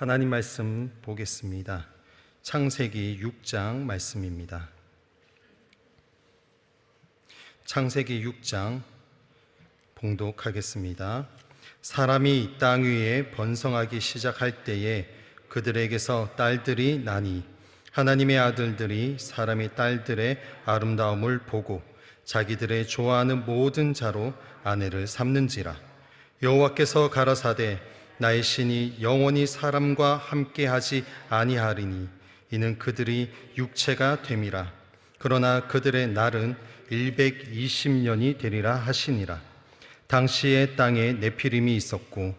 하나님 말씀 보겠습니다. 창세기 6장 말씀입니다. 창세기 6장 봉독하겠습니다. 사람이 땅 위에 번성하기 시작할 때에 그들에게서 딸들이 나니 하나님의 아들들이 사람의 딸들의 아름다움을 보고 자기들의 좋아하는 모든 자로 아내를 삼는지라. 여호와께서 가라사대 나의 신이 영원히 사람과 함께하지 아니하리니 이는 그들이 육체가 됨이라. 그러나 그들의 날은 120년이 되리라 하시니라. 당시에 땅에 네피림이 있었고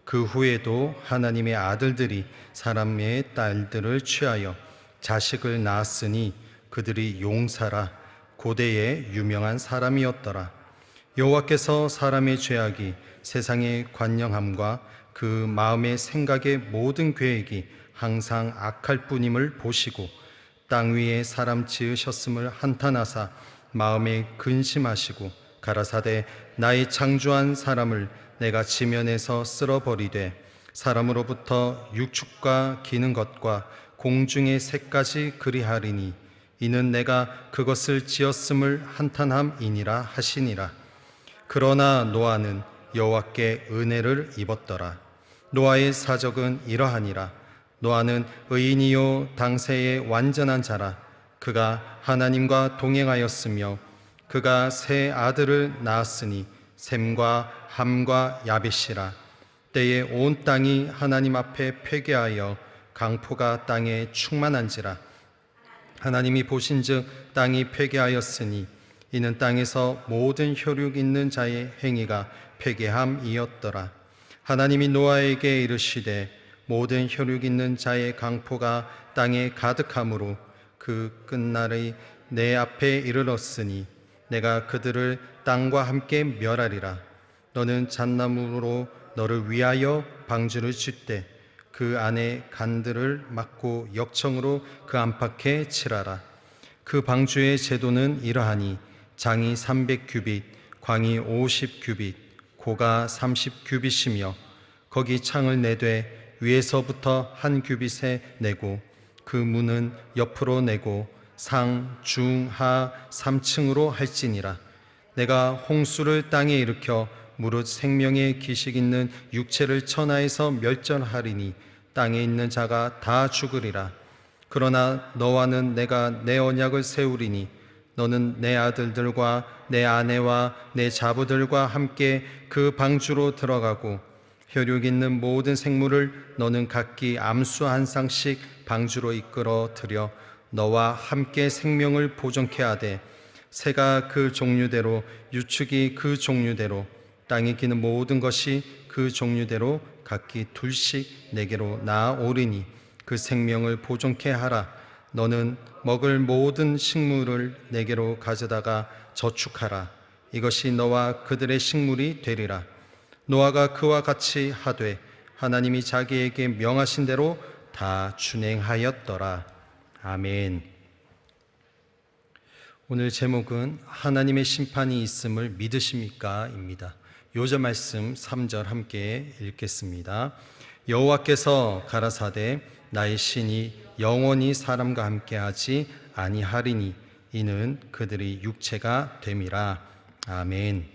그 후에도 하나님의 아들들이 사람의 딸들을 취하여 자식을 낳았으니 그들이 용사라 고대의 유명한 사람이었더라. 여호와께서 사람의 죄악이 세상의 관영함과 그 마음의 생각의 모든 계획이 항상 악할 뿐임을 보시고 땅 위에 사람 지으셨음을 한탄하사 마음에 근심하시고 가라사대 나의 창조한 사람을 내가 지면에서 쓸어버리되 사람으로부터 육축과 기는 것과 공중의 새까지 그리하리니 이는 내가 그것을 지었음을 한탄함이니라 하시니라. 그러나 노아는 여호와께 은혜를 입었더라. 노아의 사적은 이러하니라. 노아는 의인이요 당세의 완전한 자라. 그가 하나님과 동행하였으며 그가 세 아들을 낳았으니 셈과 함과 야벳이라. 때에 온 땅이 하나님 앞에 회개하여 강포가 땅에 충만한지라. 하나님이 보신즉 땅이 회개하였으니 이는 땅에서 모든 혈육 있는 자의 행위가 회개함이었더라. 하나님이 노아에게 이르시되 모든 혈육 있는 자의 강포가 땅에 가득함으로 그 끝날이 내 앞에 이르렀으니 내가 그들을 땅과 함께 멸하리라. 너는 잣나무로 너를 위하여 방주를 짓되 그 안에 간들을 막고 역청으로 그 안팎에 칠하라. 그 방주의 제도는 이러하니 장이 300규빗, 광이 50규빗, 고가 30규빗이며 거기 창을 내되 위에서부터 한 규빗에 내고 그 문은 옆으로 내고 상, 중, 하 3층으로 할지니라. 내가 홍수를 땅에 일으켜 무릇 생명의 기식 있는 육체를 천하에서 멸절하리니 땅에 있는 자가 다 죽으리라. 그러나 너와는 내가 내 언약을 세우리니 너는 내 아들들과 내 아내와 내 자부들과 함께 그 방주로 들어가고 혈육 있는 모든 생물을 너는 각기 암수 한 쌍씩 방주로 이끌어 들여 너와 함께 생명을 보존케 하되 새가 그 종류대로 유축이 그 종류대로 땅에 기는 모든 것이 그 종류대로 각기 둘씩 내게로 나아오리니 그 생명을 보존케 하라. 너는 먹을 모든 식물을 내게로 가져다가 저축하라. 이것이 너와 그들의 식물이 되리라. 노아가 그와 같이 하되 하나님이 자기에게 명하신 대로 다 준행하였더라. 아멘. 오늘 제목은 하나님의 심판이 있음을 믿으십니까? 입니다. 요절 말씀 3절 함께 읽겠습니다. 여호와께서 가라사대 나의 신이 영원히 사람과 함께하지 아니하리니 이는 그들이 육체가 됨이라. 아멘.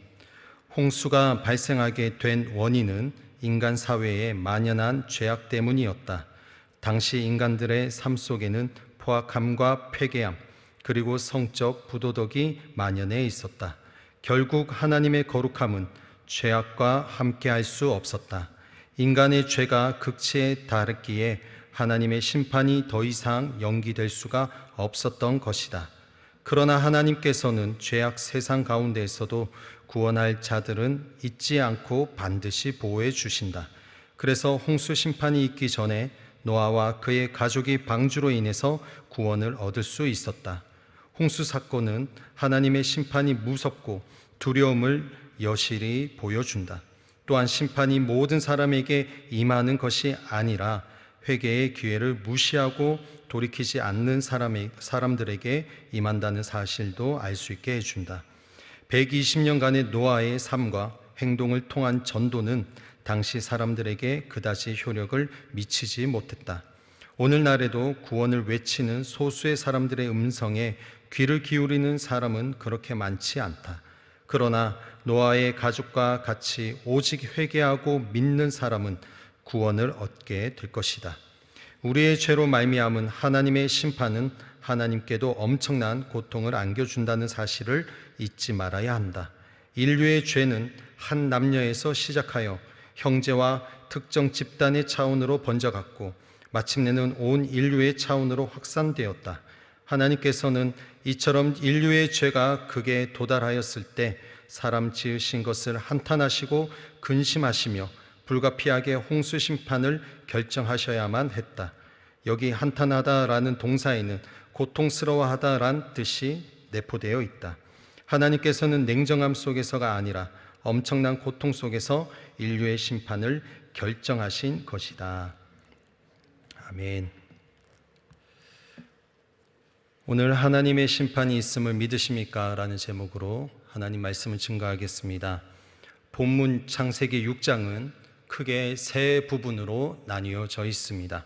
홍수가 발생하게 된 원인은 인간 사회에 만연한 죄악 때문이었다. 당시 인간들의 삶 속에는 포악함과 폐괴함 그리고 성적 부도덕이 만연해 있었다. 결국 하나님의 거룩함은 죄악과 함께할 수 없었다. 인간의 죄가 극치에 달했기에 하나님의 심판이 더 이상 연기될 수가 없었던 것이다. 그러나 하나님께서는 죄악 세상 가운데에서도 구원할 자들은 잊지 않고 반드시 보호해 주신다. 그래서 홍수 심판이 있기 전에 노아와 그의 가족이 방주로 인해서 구원을 얻을 수 있었다. 홍수 사건은 하나님의 심판이 무섭고 두려움을 여실히 보여준다. 또한 심판이 모든 사람에게 임하는 것이 아니라 회개의 기회를 무시하고 돌이키지 않는 사람들에게 임한다는 사실도 알 수 있게 해준다. 120년간의 노아의 삶과 행동을 통한 전도는 당시 사람들에게 그다지 효력을 미치지 못했다. 오늘날에도 구원을 외치는 소수의 사람들의 음성에 귀를 기울이는 사람은 그렇게 많지 않다. 그러나 노아의 가족과 같이 오직 회개하고 믿는 사람은 구원을 얻게 될 것이다. 우리의 죄로 말미암은 하나님의 심판은 하나님께도 엄청난 고통을 안겨준다는 사실을 잊지 말아야 한다. 인류의 죄는 한 남녀에서 시작하여 형제와 특정 집단의 차원으로 번져갔고 마침내는 온 인류의 차원으로 확산되었다. 하나님께서는 이처럼 인류의 죄가 극에 도달하였을 때 사람 지으신 것을 한탄하시고 근심하시며 불가피하게 홍수 심판을 결정하셔야만 했다. 여기 한탄하다라는 동사에는 고통스러워하다란 뜻이 내포되어 있다. 하나님께서는 냉정함 속에서가 아니라 엄청난 고통 속에서 인류의 심판을 결정하신 것이다. 아멘. 오늘 하나님의 심판이 있음을 믿으십니까? 라는 제목으로 하나님 말씀을 증거하겠습니다. 본문 창세기 6장은 크게 세 부분으로 나뉘어져 있습니다.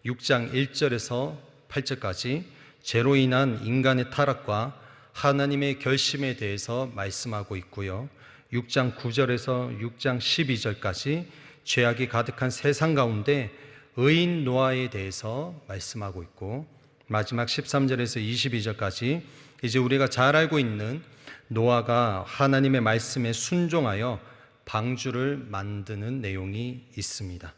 6장 1절에서 8절까지 죄로 인한 인간의 타락과 하나님의 결심에 대해서 말씀하고 있고요. 6장 9절에서 6장 12절까지 죄악이 가득한 세상 가운데 의인 노아에 대해서 말씀하고 있고, 마지막 13절에서 22절까지 이제 우리가 잘 알고 있는 노아가 하나님의 말씀에 순종하여 방주를 만드는 내용이 있습니다.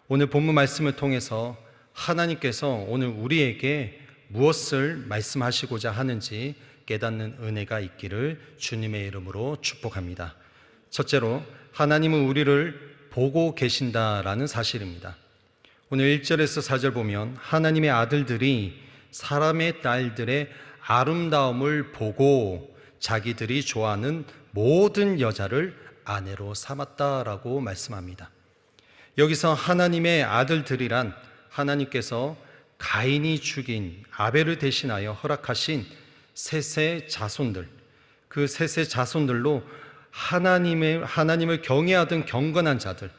오늘 본문 말씀을 통해서 하나님께서 오늘 우리에게 무엇을 말씀하시고자 하는지 깨닫는 은혜가 있기를 주님의 이름으로 축복합니다. 첫째로, 하나님은 우리를 보고 계신다라는 사실입니다. 오늘 1절에서 4절 보면 하나님의 아들들이 사람의 딸들의 아름다움을 보고 자기들이 좋아하는 모든 여자를 아내로 삼았다라고 말씀합니다. 여기서 하나님의 아들들이란 하나님께서 가인이 죽인 아벨을 대신하여 허락하신 셋의 자손들, 그 셋의 자손들로 하나님을 경외하던 경건한 자들,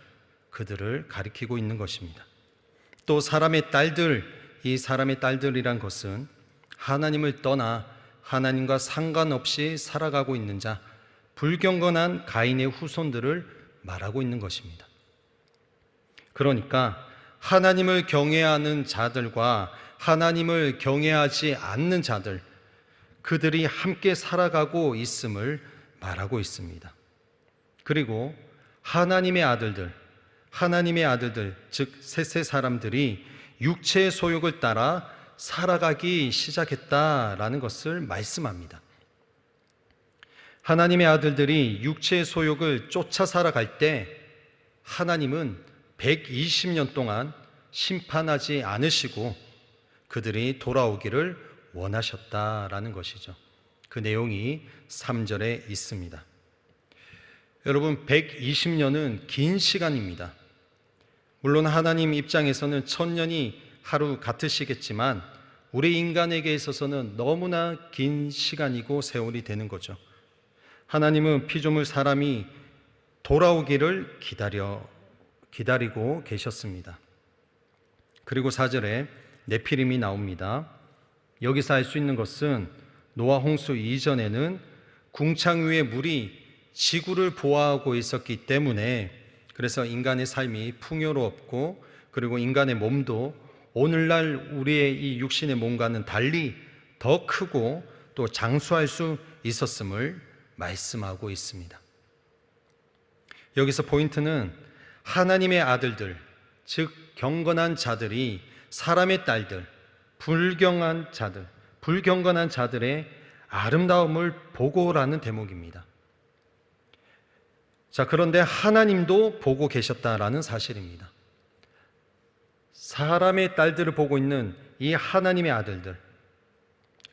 그들을 가리키고 있는 것입니다. 또 사람의 딸들, 이 사람의 딸들이란 것은 하나님을 떠나 하나님과 상관없이 살아가고 있는 자, 불경건한 가인의 후손들을 말하고 있는 것입니다. 그러니까 하나님을 경외하는 자들과 하나님을 경외하지 않는 자들, 그들이 함께 살아가고 있음을 말하고 있습니다. 그리고 하나님의 아들들, 즉 셋의 사람들이 육체의 소욕을 따라 살아가기 시작했다라는 것을 말씀합니다. 하나님의 아들들이 육체의 소욕을 쫓아 살아갈 때 하나님은 120년 동안 심판하지 않으시고 그들이 돌아오기를 원하셨다라는 것이죠. 그 내용이 3절에 있습니다. 여러분, 120년은 긴 시간입니다. 물론 하나님 입장에서는 1000년이 하루 같으시겠지만 우리 인간에게 있어서는 너무나 긴 시간이고 세월이 되는 거죠. 하나님은 피조물 사람이 돌아오기를 기다리고 계셨습니다. 그리고 4절에 네피림이 나옵니다. 여기서 알 수 있는 것은 노아 홍수 이전에는 궁창 위의 물이 지구를 보호하고 있었기 때문에, 그래서 인간의 삶이 풍요롭고 그리고 인간의 몸도 오늘날 우리의 이 육신의 몸과는 달리 더 크고 또 장수할 수 있었음을 말씀하고 있습니다. 여기서 포인트는 하나님의 아들들, 즉 경건한 자들이 사람의 딸들, 불경건한 자들의 아름다움을 보고라는 대목입니다. 자, 그런데 하나님도 보고 계셨다라는 사실입니다. 사람의 딸들을 보고 있는 이 하나님의 아들들,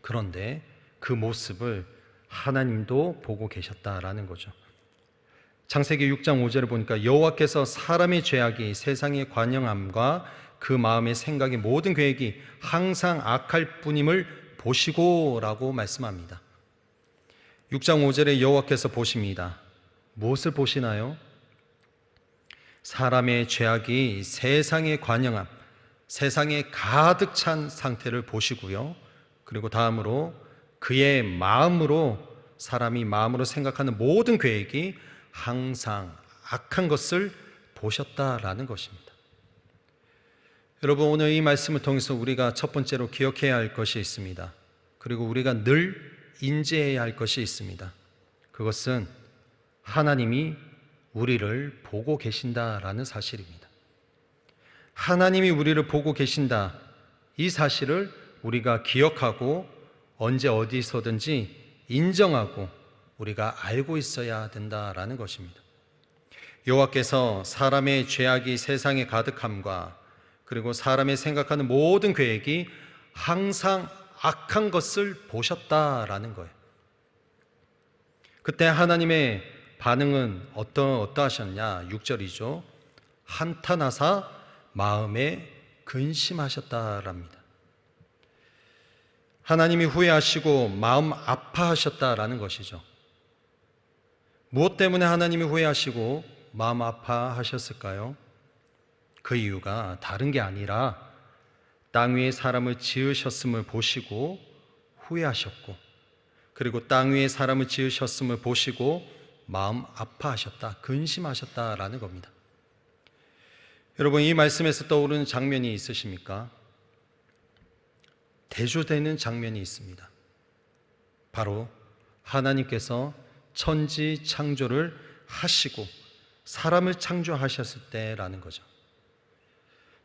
그런데 그 모습을 하나님도 보고 계셨다라는 거죠. 창세기 6장 5절을 보니까 여호와께서 사람의 죄악이 세상의 관영함과 그 마음의 생각의 모든 계획이 항상 악할 뿐임을 보시고 라고 말씀합니다. 6장 5절에 여호와께서 보십니다. 무엇을 보시나요? 사람의 죄악이 세상에 관영함, 세상에 가득 찬 상태를 보시고요. 그리고 다음으로 그의 마음으로, 사람이 마음으로 생각하는 모든 계획이 항상 악한 것을 보셨다라는 것입니다. 여러분, 오늘 이 말씀을 통해서 우리가 첫 번째로 기억해야 할 것이 있습니다. 그리고 우리가 늘 인지해야 할 것이 있습니다. 그것은 하나님이 우리를 보고 계신다라는 사실입니다. 하나님이 우리를 보고 계신다, 이 사실을 우리가 기억하고 언제 어디서든지 인정하고 우리가 알고 있어야 된다라는 것입니다. 여호와께서 사람의 죄악이 세상에 가득함과 그리고 사람의 생각하는 모든 계획이 항상 악한 것을 보셨다라는 거예요. 그때 하나님의 반응은 어떠하셨냐? 6절이죠. 한탄하사 마음에 근심하셨다랍니다. 하나님이 후회하시고 마음 아파하셨다라는 것이죠. 무엇 때문에 하나님이 후회하시고 마음 아파하셨을까요? 그 이유가 다른 게 아니라 땅 위에 사람을 지으셨음을 보시고 후회하셨고, 그리고 땅 위에 사람을 지으셨음을 보시고 마음 아파하셨다, 근심하셨다라는 겁니다. 여러분, 이 말씀에서 떠오르는 장면이 있으십니까? 대조되는 장면이 있습니다. 바로 하나님께서 천지 창조를 하시고 사람을 창조하셨을 때라는 거죠.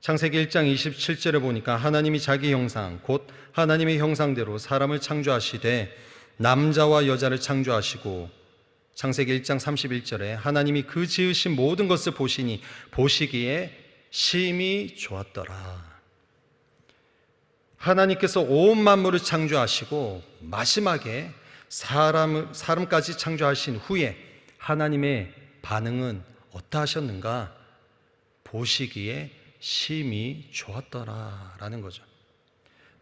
창세기 1장 27절에 보니까 하나님이 자기 형상, 곧 하나님의 형상대로 사람을 창조하시되 남자와 여자를 창조하시고, 창세기 1장 31절에 하나님이 그 지으신 모든 것을 보시기에 심히 좋았더라. 하나님께서 온 만물을 창조하시고 마지막에 사람까지 창조하신 후에 하나님의 반응은 어떠하셨는가? 보시기에 심히 좋았더라라는 거죠.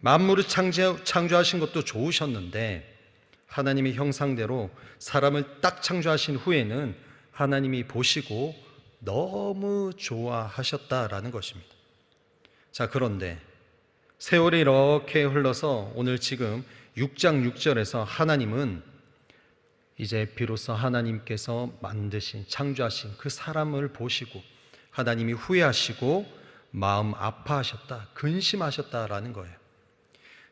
만물을 창조하신 것도 좋으셨는데 하나님의 형상대로 사람을 딱 창조하신 후에는 하나님이 보시고 너무 좋아하셨다라는 것입니다. 자, 그런데 세월이 이렇게 흘러서 오늘 지금 6장 6절에서 하나님은 이제 비로소 하나님께서 만드신, 창조하신 그 사람을 보시고 하나님이 후회하시고 마음 아파하셨다, 근심하셨다라는 거예요.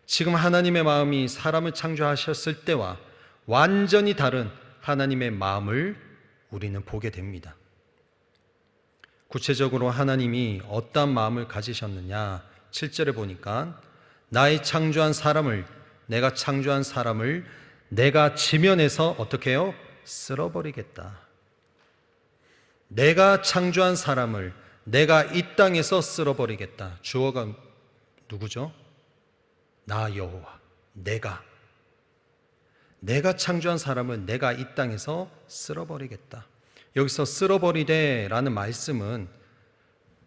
지금 하나님의 마음이 사람을 창조하셨을 때와 완전히 다른 하나님의 마음을 우리는 보게 됩니다. 구체적으로 하나님이 어떤 마음을 가지셨느냐? 7절에 보니까 내가 창조한 사람을 내가 지면에서 어떻게 해요? 쓸어버리겠다. 내가 창조한 사람을 내가 이 땅에서 쓸어버리겠다. 주어가 누구죠? 나 여호와, 내가 창조한 사람을 내가 이 땅에서 쓸어버리겠다. 여기서 쓸어버리되라는 말씀은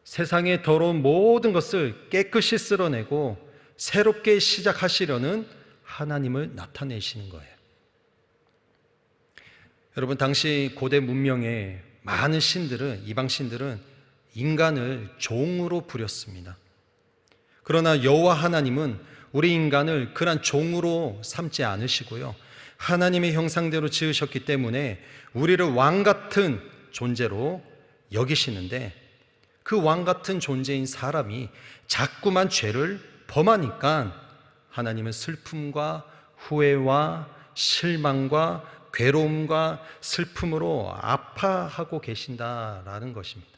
세상의 더러운 모든 것을 깨끗이 쓸어내고 새롭게 시작하시려는 하나님을 나타내시는 거예요. 여러분, 당시 고대 문명의 많은 신들은, 이방 신들은 인간을 종으로 부렸습니다. 그러나 여호와 하나님은 우리 인간을 그런 종으로 삼지 않으시고요, 하나님의 형상대로 지으셨기 때문에 우리를 왕 같은 존재로 여기시는데, 그 왕 같은 존재인 사람이 자꾸만 죄를 범하니까 하나님은 슬픔과 후회와 실망과 괴로움과 슬픔으로 아파하고 계신다라는 것입니다.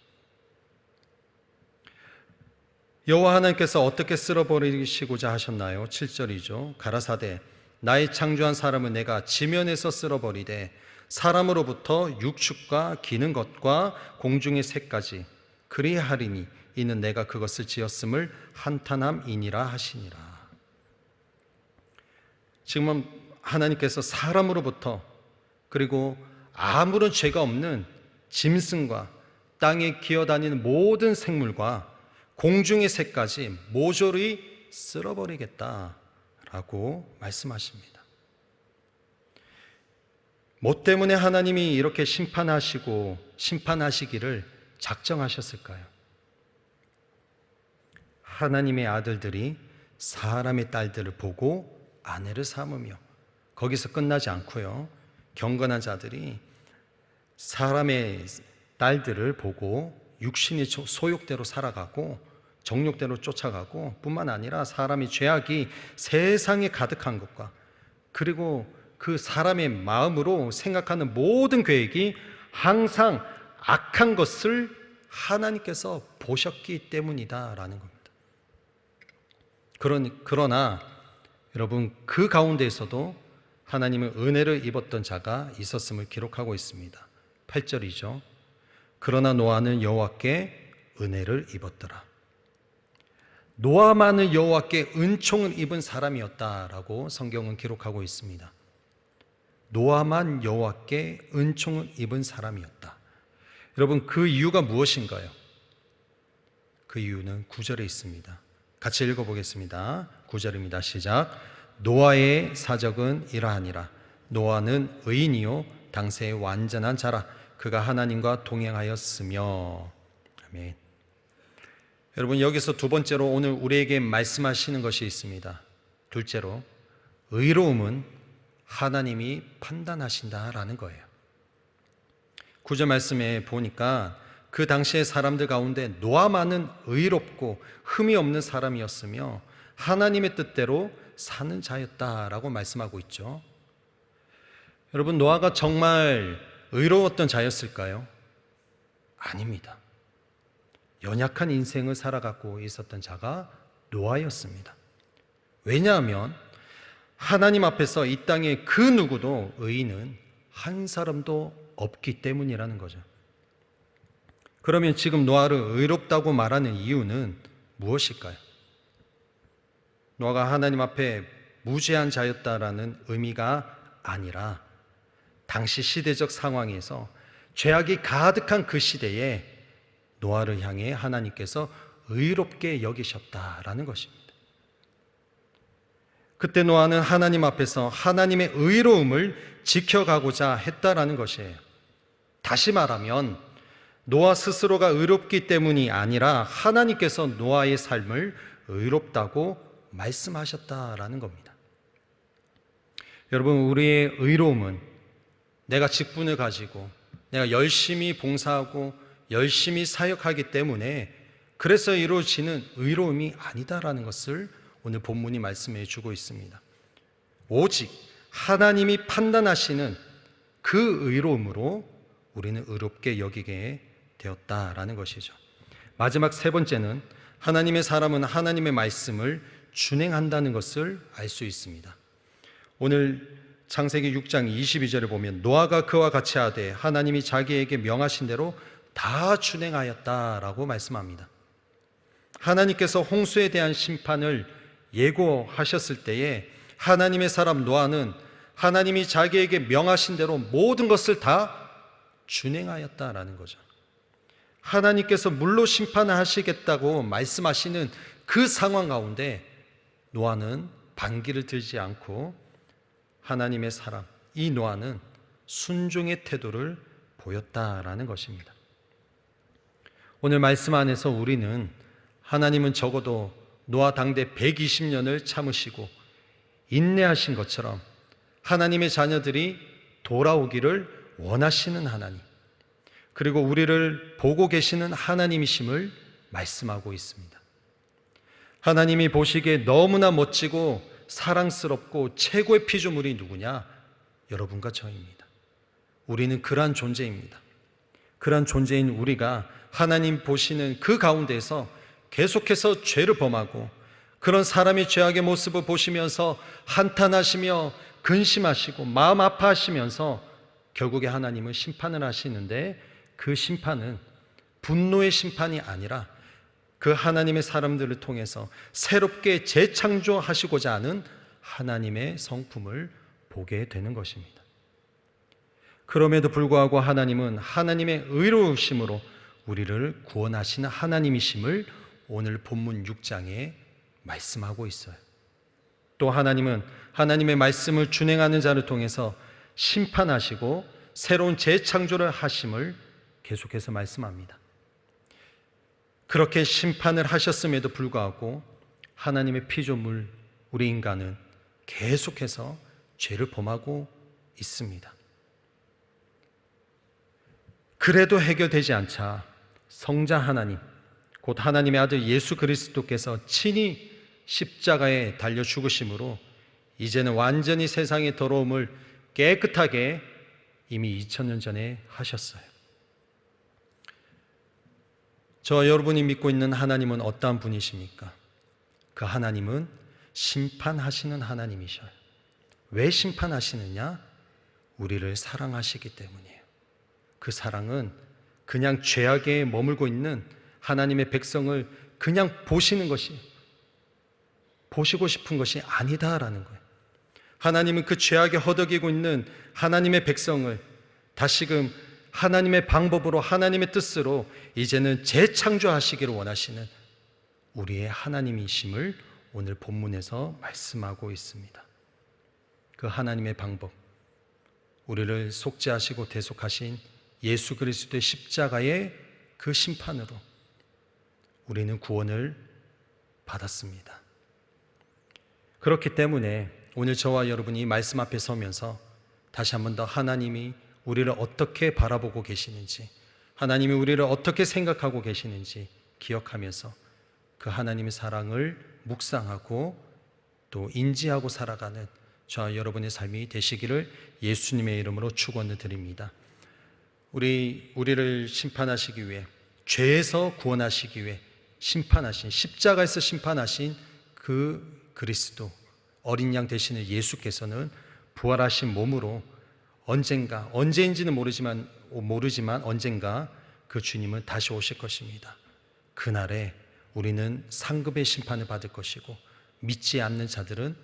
여호와 하나님께서 어떻게 쓸어버리시고자 하셨나요? 7절이죠. 가라사대 나의 창조한 사람은 내가 지면에서 쓸어버리되 사람으로부터 육축과 기는 것과 공중의 새까지 그리하리니 이는 내가 그것을 지었음을 한탄함이니라 하시니라. 지금 하나님께서 사람으로부터, 그리고 아무런 죄가 없는 짐승과 땅에 기어다니는 모든 생물과 공중의 새까지 모조리 쓸어버리겠다라고 말씀하십니다. 뭐 때문에 하나님이 이렇게 심판하시기를 작정하셨을까요? 하나님의 아들들이 사람의 딸들을 보고 아내를 삼으며, 거기서 끝나지 않고요, 경건한 자들이 사람의 딸들을 보고 육신의 소욕대로 살아가고 정욕대로 쫓아가고, 뿐만 아니라 사람의 죄악이 세상에 가득한 것과, 그리고 그 사람의 마음으로 생각하는 모든 계획이 항상 악한 것을 하나님께서 보셨기 때문이다라는 겁니다. 그러나 여러분, 그 가운데에서도 하나님은 은혜를 입었던 자가 있었음을 기록하고 있습니다. 8절이죠. 그러나 노아는 여호와께 은혜를 입었더라. 노아만은 여호와께 은총을 입은 사람이었다라고 성경은 기록하고 있습니다. 노아만 여호와께 은총을 입은 사람이었다. 여러분, 그 이유가 무엇인가요? 그 이유는 9절에 있습니다. 같이 읽어보겠습니다. 9절입니다. 시작. 노아의 사적은 이러하니라. 노아는 의인이요 당세의 완전한 자라. 그가 하나님과 동행하였으며. 아멘. 여러분, 여기서 두 번째로 오늘 우리에게 말씀하시는 것이 있습니다. 둘째로, 의로움은 하나님이 판단하신다라는 거예요. 9절 말씀에 보니까 그 당시의 사람들 가운데 노아만은 의롭고 흠이 없는 사람이었으며 하나님의 뜻대로 사는 자였다라고 말씀하고 있죠. 여러분, 노아가 정말 의로웠던 자였을까요? 아닙니다. 연약한 인생을 살아가고 있었던 자가 노아였습니다. 왜냐하면 하나님 앞에서 이 땅에 그 누구도 의인은 한 사람도 없기 때문이라는 거죠. 그러면 지금 노아를 의롭다고 말하는 이유는 무엇일까요? 노아가 하나님 앞에 무죄한 자였다라는 의미가 아니라 당시 시대적 상황에서 죄악이 가득한 그 시대에 노아를 향해 하나님께서 의롭게 여기셨다라는 것입니다. 그때 노아는 하나님 앞에서 하나님의 의로움을 지켜가고자 했다라는 것이에요. 다시 말하면 노아 스스로가 의롭기 때문이 아니라 하나님께서 노아의 삶을 의롭다고 말씀하셨다라는 겁니다. 여러분, 우리의 의로움은 내가 직분을 가지고 내가 열심히 봉사하고 열심히 사역하기 때문에 그래서 이루어지는 의로움이 아니다라는 것을 오늘 본문이 말씀해 주고 있습니다. 오직 하나님이 판단하시는 그 의로움으로 우리는 의롭게 여기게 되었다라는 것이죠. 마지막 세 번째는 하나님의 사람은 하나님의 말씀을 준행한다는 것을 알 수 있습니다. 오늘 창세기 6장 22절을 보면 노아가 그와 같이 하되 하나님이 자기에게 명하신 대로 다 준행하였다라고 말씀합니다. 하나님께서 홍수에 대한 심판을 예고하셨을 때에 하나님의 사람 노아는 하나님이 자기에게 명하신 대로 모든 것을 다 준행하였다라는 거죠. 하나님께서 물로 심판하시겠다고 말씀하시는 그 상황 가운데 노아는 반기를 들지 않고 하나님의 사람, 이 노아는 순종의 태도를 보였다라는 것입니다. 오늘 말씀 안에서 우리는 하나님은 적어도 노아 당대 120년을 참으시고 인내하신 것처럼 하나님의 자녀들이 돌아오기를 원하시는 하나님, 그리고 우리를 보고 계시는 하나님이심을 말씀하고 있습니다. 하나님이 보시기에 너무나 멋지고 사랑스럽고 최고의 피조물이 누구냐? 여러분과 저입니다. 우리는 그러한 존재입니다. 그러한 존재인 우리가 하나님 보시는 그 가운데에서 계속해서 죄를 범하고 그런 사람의 죄악의 모습을 보시면서 한탄하시며 근심하시고 마음 아파하시면서 결국에 하나님은 심판을 하시는데, 그 심판은 분노의 심판이 아니라 그 하나님의 사람들을 통해서 새롭게 재창조하시고자 하는 하나님의 성품을 보게 되는 것입니다. 그럼에도 불구하고 하나님은 하나님의 의로우심으로 우리를 구원하시는 하나님이심을 오늘 본문 6장에 말씀하고 있어요. 또 하나님은 하나님의 말씀을 준행하는 자를 통해서 심판하시고 새로운 재창조를 하심을 계속해서 말씀합니다. 그렇게 심판을 하셨음에도 불구하고 하나님의 피조물 우리 인간은 계속해서 죄를 범하고 있습니다. 그래도 해결되지 않자 성자 하나님, 곧 하나님의 아들 예수 그리스도께서 친히 십자가에 달려 죽으심으로 이제는 완전히 세상의 더러움을 깨끗하게 이미 2000년 전에 하셨어요. 저와 여러분이 믿고 있는 하나님은 어떠한 분이십니까? 그 하나님은 심판하시는 하나님이셔요. 왜 심판하시느냐? 우리를 사랑하시기 때문이에요. 그 사랑은 그냥 죄악에 머물고 있는 하나님의 백성을 그냥 보시고 싶은 것이 아니다라는 거예요. 하나님은 그 죄악에 허덕이고 있는 하나님의 백성을 다시금 하나님의 방법으로, 하나님의 뜻으로 이제는 재창조하시기를 원하시는 우리의 하나님이심을 오늘 본문에서 말씀하고 있습니다. 그 하나님의 방법, 우리를 속죄하시고 대속하신 예수 그리스도의 십자가의 그 심판으로 우리는 구원을 받았습니다. 그렇기 때문에 오늘 저와 여러분이 말씀 앞에 서면서 다시 한 번 더 하나님이 우리를 어떻게 바라보고 계시는지, 하나님이 우리를 어떻게 생각하고 계시는지 기억하면서 그 하나님의 사랑을 묵상하고 또 인지하고 살아가는 저와 여러분의 삶이 되시기를 예수님의 이름으로 축원을 드립니다. 우리를 심판하시기 위해, 죄에서 구원하시기 위해 심판하신, 십자가에서 심판하신 그 그리스도 어린 양 되시는 예수께서는 부활하신 몸으로 언제인지는 모르지만 언젠가 그 주님은 다시 오실 것입니다. 그날에 우리는 상급의 심판을 받을 것이고 믿지 않는 자들은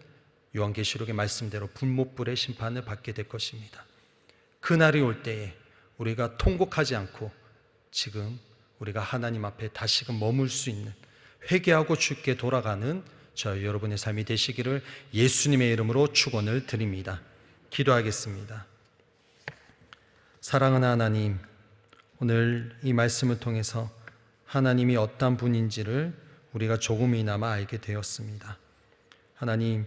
요한계시록의 말씀대로 불못불의 심판을 받게 될 것입니다. 그날이 올 때에 우리가 통곡하지 않고 지금 우리가 하나님 앞에 다시금 머물 수 있는, 회개하고 주께 돌아가는 저 여러분의 삶이 되시기를 예수님의 이름으로 축원을 드립니다. 기도하겠습니다. 사랑하는 하나님, 오늘 이 말씀을 통해서 하나님이 어떤 분인지를 우리가 조금이나마 알게 되었습니다. 하나님,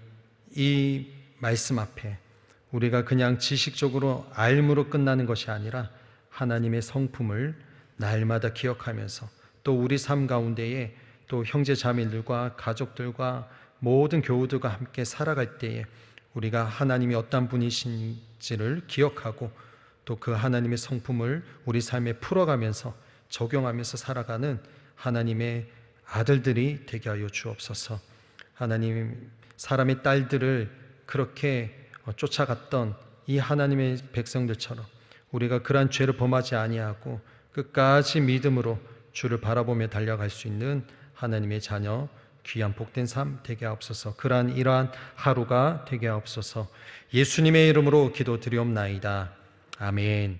이 말씀 앞에 우리가 그냥 지식적으로 알므로 끝나는 것이 아니라 하나님의 성품을 날마다 기억하면서 또 우리 삶 가운데에 또 형제 자매들과 가족들과 모든 교우들과 함께 살아갈 때에 우리가 하나님이 어떤 분이신지를 기억하고 또 그 하나님의 성품을 우리 삶에 풀어가면서 적용하면서 살아가는 하나님의 아들들이 되게 하여 주옵소서. 하나님, 사람의 딸들을 그렇게 쫓아갔던 이 하나님의 백성들처럼 우리가 그러한 죄를 범하지 아니하고 끝까지 믿음으로 주를 바라보며 달려갈 수 있는 하나님의 자녀, 귀한 복된 삶 되게 하옵소서. 이러한 하루가 되게 하옵소서. 예수님의 이름으로 기도드리옵나이다. 아멘.